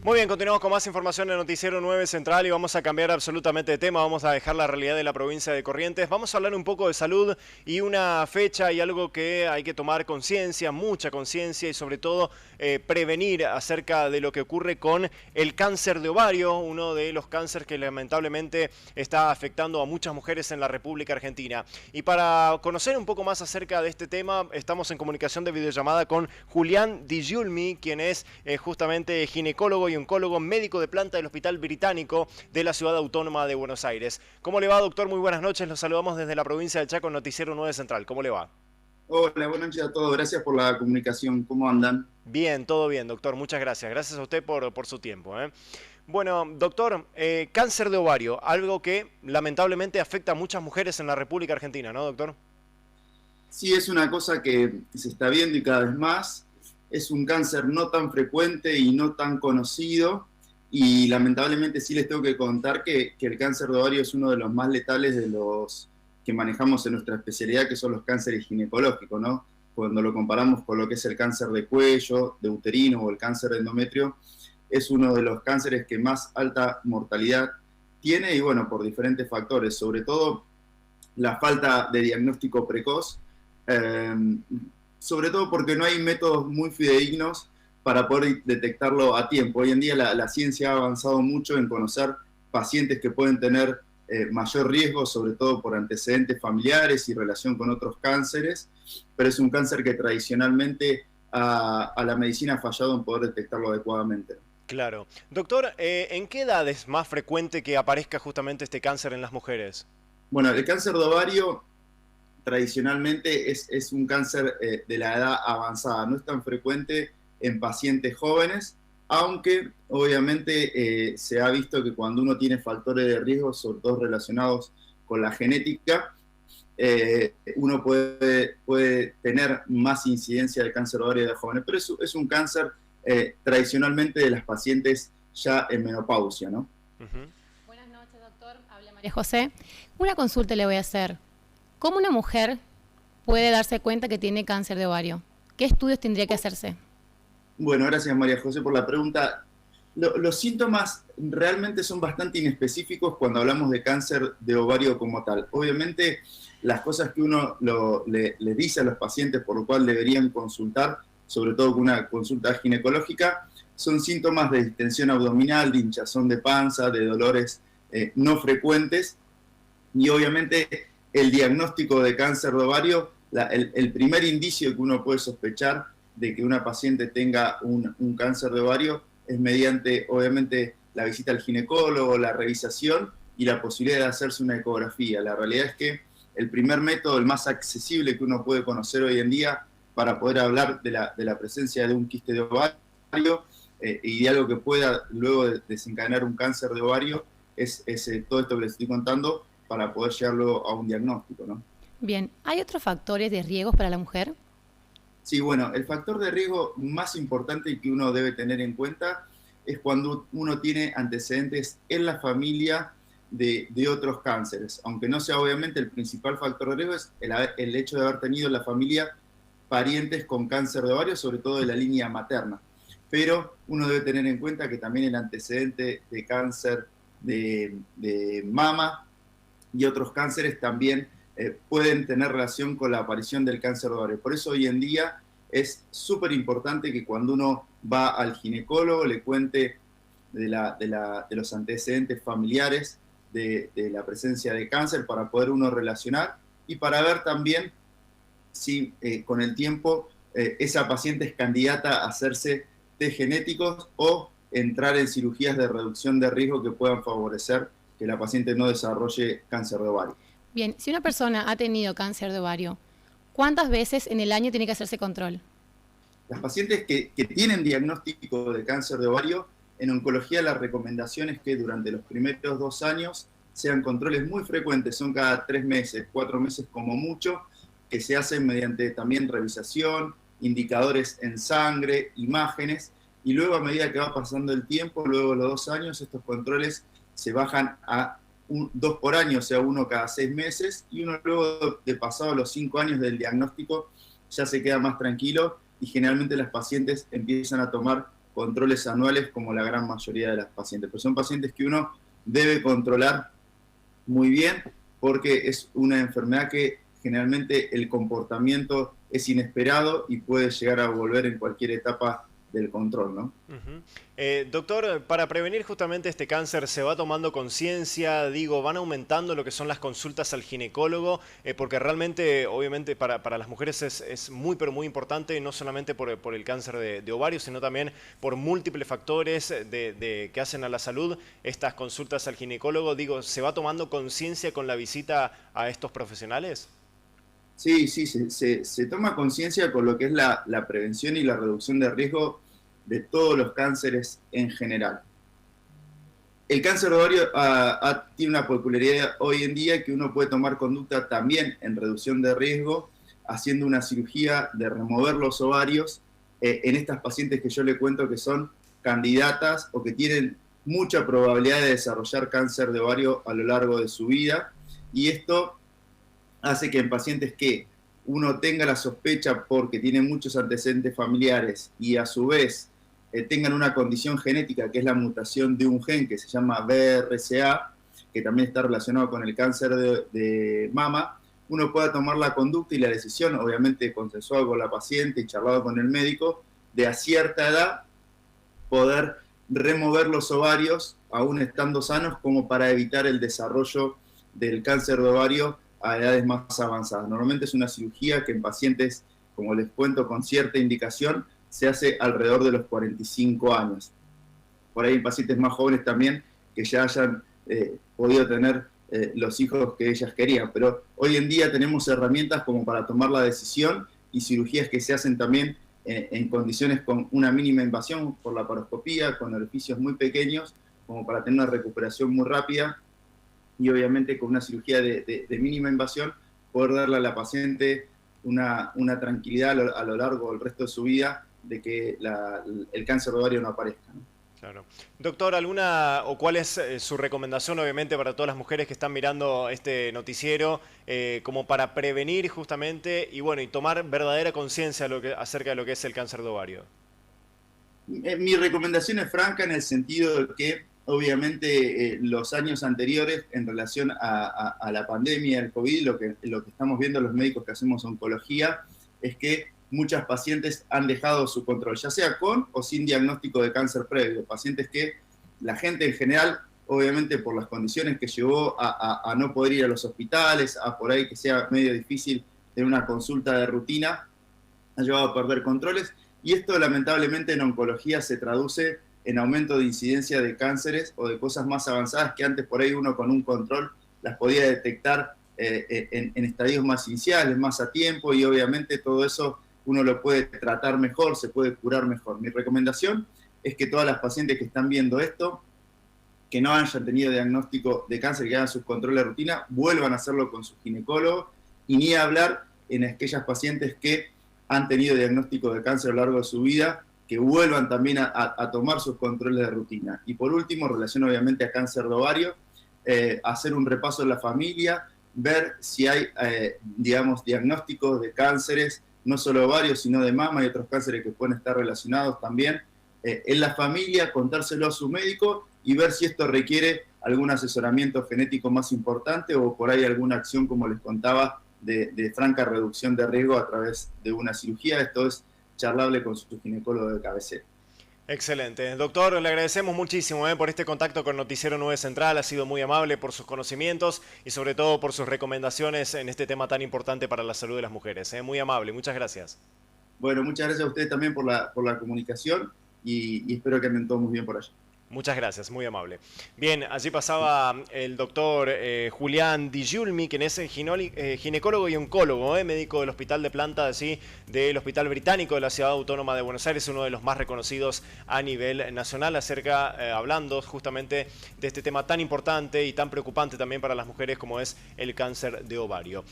Muy bien, continuamos con más información en Noticiero 9 Central y vamos a cambiar absolutamente de tema, vamos a dejar la realidad de la provincia de Corrientes, vamos a hablar un poco de salud y una fecha y algo que hay que tomar conciencia, mucha conciencia y sobre todo prevenir acerca de lo que ocurre con el cáncer de ovario, uno de los cánceres que lamentablemente está afectando a muchas mujeres en la República Argentina. Y para conocer un poco más acerca de este tema, estamos en comunicación de videollamada con Julián Di Giulmi, quien es justamente ginecólogo y oncólogo médico de planta del Hospital Británico de la Ciudad Autónoma de Buenos Aires. ¿Cómo le va, doctor? Muy buenas noches. Los saludamos desde la provincia del Chaco, Noticiero 9 Central. ¿Cómo le va? Hola, buenas noches a todos. Gracias por la comunicación. ¿Cómo andan? Bien, todo bien, doctor. Muchas gracias. Gracias a usted por su tiempo. Bueno, doctor, cáncer de ovario, algo que lamentablemente afecta a muchas mujeres en la República Argentina, ¿no, doctor? Sí, es una cosa que se está viendo y cada vez más. Es un cáncer no tan frecuente y no tan conocido. Y lamentablemente sí les tengo que contar que el cáncer de ovario es uno de los más letales de los que manejamos en nuestra especialidad, que son los cánceres ginecológicos, ¿no? Cuando lo comparamos con lo que es el cáncer de cuello, de uterino o el cáncer de endometrio, es uno de los cánceres que más alta mortalidad tiene y bueno, por diferentes factores, sobre todo la falta de diagnóstico precoz, eh, sobre todo porque no hay métodos muy fidedignos para poder detectarlo a tiempo. Hoy en día la ciencia ha avanzado mucho en conocer pacientes que pueden tener mayor riesgo, sobre todo por antecedentes familiares y relación con otros cánceres, pero es un cáncer que tradicionalmente a la medicina ha fallado en poder detectarlo adecuadamente. Claro. Doctor, ¿en qué edad es más frecuente que aparezca justamente este cáncer en las mujeres? Bueno, el cáncer de ovario tradicionalmente es un cáncer de la edad avanzada, no es tan frecuente en pacientes jóvenes, aunque obviamente se ha visto que cuando uno tiene factores de riesgo, sobre todo relacionados con la genética, uno puede tener más incidencia de cáncer de ovario de jóvenes, pero es un cáncer tradicionalmente de las pacientes ya en menopausia, ¿no? Ujú. Buenas noches, doctor. Habla María José. Una consulta le voy a hacer. ¿Cómo una mujer puede darse cuenta que tiene cáncer de ovario? ¿Qué estudios tendría que hacerse? Bueno, gracias María José por la pregunta. Los síntomas realmente son bastante inespecíficos cuando hablamos de cáncer de ovario como tal. Obviamente, las cosas que uno le dice a los pacientes por lo cual deberían consultar, sobre todo con una consulta ginecológica, son síntomas de distensión abdominal, de hinchazón de panza, de dolores no frecuentes y obviamente el diagnóstico de cáncer de ovario, el primer indicio que uno puede sospechar de que una paciente tenga un cáncer de ovario es mediante, obviamente, la visita al ginecólogo, la revisación y la posibilidad de hacerse una ecografía. La realidad es que el primer método, el más accesible que uno puede conocer hoy en día para poder hablar de la presencia de un quiste de ovario y de algo que pueda luego desencadenar un cáncer de ovario, es todo esto que les estoy contando para poder llevarlo a un diagnóstico, ¿no? Bien, ¿hay otros factores de riesgos para la mujer? Sí, bueno, el factor de riesgo más importante que uno debe tener en cuenta es cuando uno tiene antecedentes en la familia de otros cánceres. Aunque no sea obviamente el principal factor de riesgo, es el hecho de haber tenido en la familia parientes con cáncer de ovario, sobre todo de la línea materna. Pero uno debe tener en cuenta que también el antecedente de cáncer de mama y otros cánceres también pueden tener relación con la aparición del cáncer de ovario. Por eso hoy en día es súper importante que cuando uno va al ginecólogo le cuente de los antecedentes familiares de la presencia de cáncer para poder uno relacionar y para ver también si con el tiempo esa paciente es candidata a hacerse test genéticos o entrar en cirugías de reducción de riesgo que puedan favorecer que la paciente no desarrolle cáncer de ovario. Bien, si una persona ha tenido cáncer de ovario, ¿cuántas veces en el año tiene que hacerse control? Las pacientes que tienen diagnóstico de cáncer de ovario, en oncología la recomendación es que durante los primeros 2 años sean controles muy frecuentes, son cada 3 meses, 4 meses como mucho, que se hacen mediante también revisación, indicadores en sangre, imágenes, y luego a medida que va pasando el tiempo, luego de los 2 años, estos controles se bajan a 2 por año, o sea, 1 cada 6 meses, y uno luego de pasado los 5 años del diagnóstico ya se queda más tranquilo y generalmente las pacientes empiezan a tomar controles anuales como la gran mayoría de las pacientes. Pero son pacientes que uno debe controlar muy bien porque es una enfermedad que generalmente el comportamiento es inesperado y puede llegar a volver en cualquier etapa del control, ¿no? Doctor, para prevenir justamente este cáncer, ¿se va tomando conciencia? Digo, ¿van aumentando lo que son las consultas al ginecólogo? Porque realmente, obviamente, para las mujeres es muy, pero muy importante, no solamente por el cáncer de ovario, sino también por múltiples factores que hacen a la salud estas consultas al ginecólogo. Digo, ¿se va tomando conciencia con la visita a estos profesionales? Sí, sí, se toma conciencia con lo que es la prevención y la reducción de riesgo de todos los cánceres en general. El cáncer de ovario tiene una peculiaridad hoy en día que uno puede tomar conducta también en reducción de riesgo, haciendo una cirugía de remover los ovarios en estas pacientes que yo le cuento que son candidatas o que tienen mucha probabilidad de desarrollar cáncer de ovario a lo largo de su vida. Y esto hace que en pacientes que uno tenga la sospecha porque tiene muchos antecedentes familiares y a su vez tengan una condición genética que es la mutación de un gen que se llama BRCA, que también está relacionado con el cáncer de mama, uno pueda tomar la conducta y la decisión, obviamente consensuado con la paciente y charlado con el médico, de a cierta edad poder remover los ovarios aún estando sanos como para evitar el desarrollo del cáncer de ovario a edades más avanzadas. Normalmente es una cirugía que en pacientes, como les cuento, con cierta indicación, se hace alrededor de los 45 años. Por ahí en pacientes más jóvenes también que ya hayan podido tener los hijos que ellas querían. Pero hoy en día tenemos herramientas como para tomar la decisión y cirugías que se hacen también en condiciones con una mínima invasión por la laparoscopía, con orificios muy pequeños, como para tener una recuperación muy rápida y obviamente con una cirugía de mínima invasión poder darle a la paciente una tranquilidad a lo largo del resto de su vida de que el cáncer de ovario no aparezca, ¿no? Claro. Doctor, ¿alguna o cuál es su recomendación, obviamente, para todas las mujeres que están mirando este noticiero, como para prevenir justamente y bueno, y tomar verdadera conciencia acerca de lo que es el cáncer de ovario? Mi recomendación es franca en el sentido de que obviamente los años anteriores en relación a la pandemia, el COVID, lo que estamos viendo los médicos que hacemos oncología es que muchas pacientes han dejado su control, ya sea con o sin diagnóstico de cáncer previo. Pacientes que la gente en general, obviamente por las condiciones que llevó a no poder ir a los hospitales, a por ahí que sea medio difícil tener una consulta de rutina, ha llevado a perder controles. Y esto lamentablemente en oncología se traduce en aumento de incidencia de cánceres o de cosas más avanzadas que antes por ahí uno con un control las podía detectar en estadios más iniciales, más a tiempo, y obviamente todo eso uno lo puede tratar mejor, se puede curar mejor. Mi recomendación es que todas las pacientes que están viendo esto, que no hayan tenido diagnóstico de cáncer, que hagan sus controles de rutina, vuelvan a hacerlo con su ginecólogo, y ni hablar en aquellas pacientes que han tenido diagnóstico de cáncer a lo largo de su vida, que vuelvan también a tomar sus controles de rutina. Y por último, en relación obviamente a cáncer de ovario, hacer un repaso en la familia, ver si hay, digamos, diagnósticos de cánceres, no solo ovario, sino de mama y otros cánceres que pueden estar relacionados también. En la familia, contárselo a su médico y ver si esto requiere algún asesoramiento genético más importante o por ahí alguna acción, como les contaba, de franca reducción de riesgo a través de una cirugía. Esto es charlable con su ginecólogo de cabecera. Excelente. Doctor, le agradecemos muchísimo por este contacto con Noticiero 9 Central. Ha sido muy amable por sus conocimientos y sobre todo por sus recomendaciones en este tema tan importante para la salud de las mujeres. Muy amable. Muchas gracias. Bueno, muchas gracias a ustedes también por la comunicación y espero que anden todos muy bien por allá. Muchas gracias, muy amable. Bien, allí pasaba el doctor Julián Di Giulmi, quien es ginecólogo y oncólogo, médico del Hospital de Planta, del Hospital Británico de la Ciudad Autónoma de Buenos Aires, uno de los más reconocidos a nivel nacional, hablando justamente de este tema tan importante y tan preocupante también para las mujeres como es el cáncer de ovario.